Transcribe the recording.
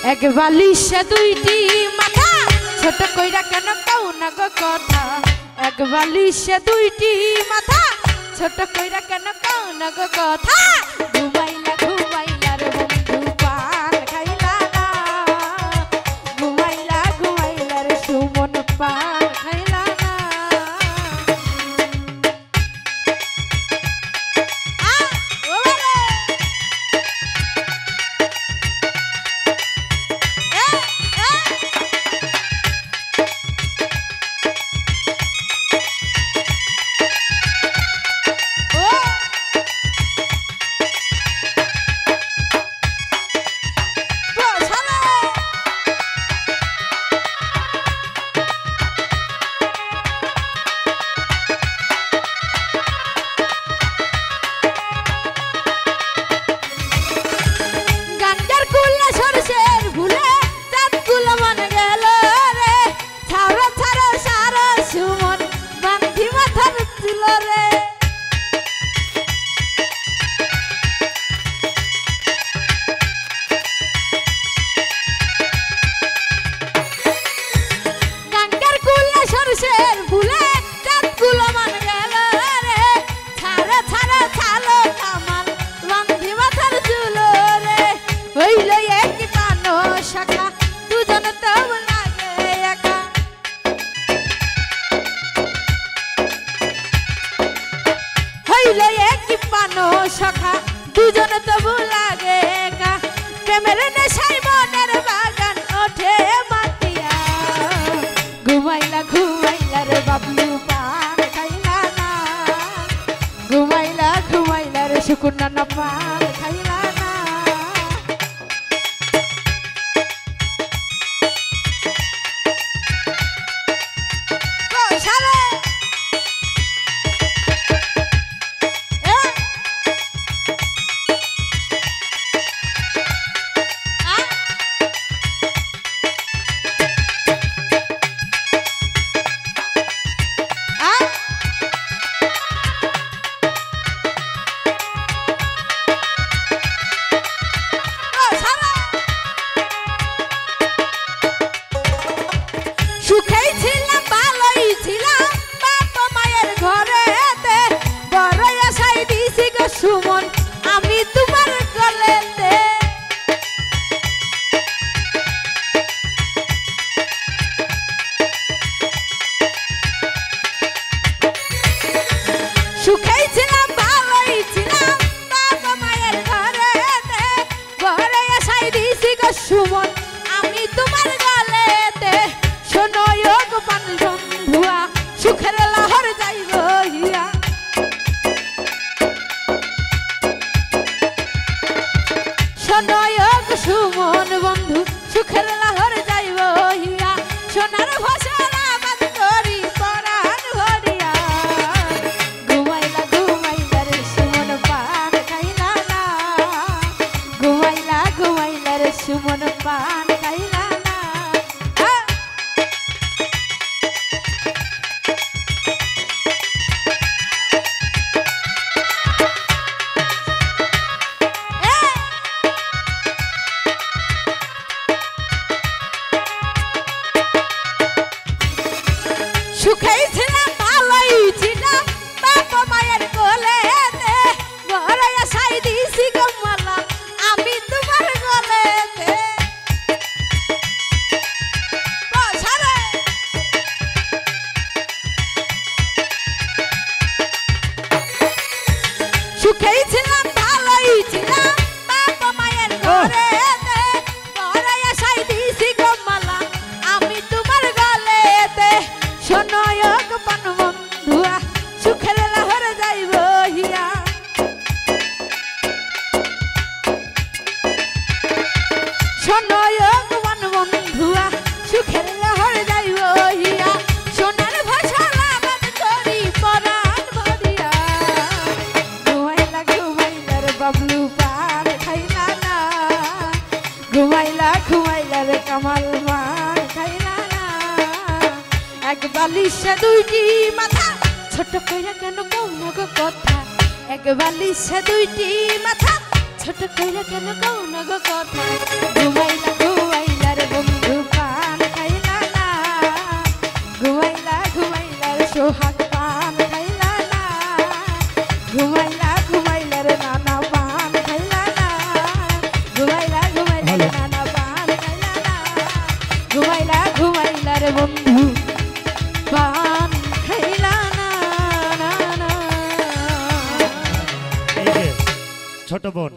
এক বালিশে দুইটি মাথা ছোট কইরা কেন কও না গো কথা এক বালিশে দুইটি মাথা ছোট কইরা কেন কও না গো কথা ঘুমাইলা ঘুমাইলা রে বন্ধু পান খাইলা না ঘুমাইলা ঘুমাইলা রে সুমন পান খাইলা না সখা দুজন তবু লাগে একা প্রেমের নেশায় মনের বাগান ওঠে মাতিয়া ঘুমাইলা ঘুমাইলা রে বাবলু পান খাইলা না ঘুমাইলা ঘুমাইলা রে সুকুনা না পান খাইলা না সুমন আমি তোমার গলেতে সুখেই ছিলাম ভালোই ছিলাম বাবা মায়ের ঘরেতে ঘরে আসাই দিছি গো সুমন আমি তোমার গলেতে শোনো গো পান বন্ধুয়া সুখের লহর যাইব হিয়া নয়ক সুমন বন্ধু সুখের লাহর যাইব হিয়া সোনার ফসল আবাদ করি পরাণ ভরিয়া ঘুমাইলা ঘুমাইলা রে সুমন পান খাইলা না ঘুমাইলা ঘুমাইলা রে সুমন পান খাইলা না সুখেই ছিলাম ভালোই ছিলাম বাবা মায়ের কোলেতে ঘরে আসাই দিছি গো মালা আমি তোমার গলেতে সুখেই ছিলাম ভালোই ছিলাম বাবা মায়ের ঘরেতে ঘরে আসাই দিছি গো মালা আমি তোমার গলেতে শোনয়ক পান বন্ধুয়া সুখের লাহর যাইব হিয়া শোনয়ক পান বন্ধুয়া সুখের লাহর যাইব হিয়া সোনার ফসল আবাদ করি পরাণ ভরিয়া ঘুমাইলা ঘুমাইলা রে বাবলু পান খাইলা না ঘুমাইলা ঘুমাইলা রে কামাল পান খাইলা না এক বালিশে দুইটি মাথা ছোট কইরা কেন কও না গো কথা এক বালিশে দুইটি মাথা ছোট কইরা কেন কও না গো কথা ঘুমাইলা ঘুমাইলা বন্ধু পান খাইলা না না না এই যে ছোট বোন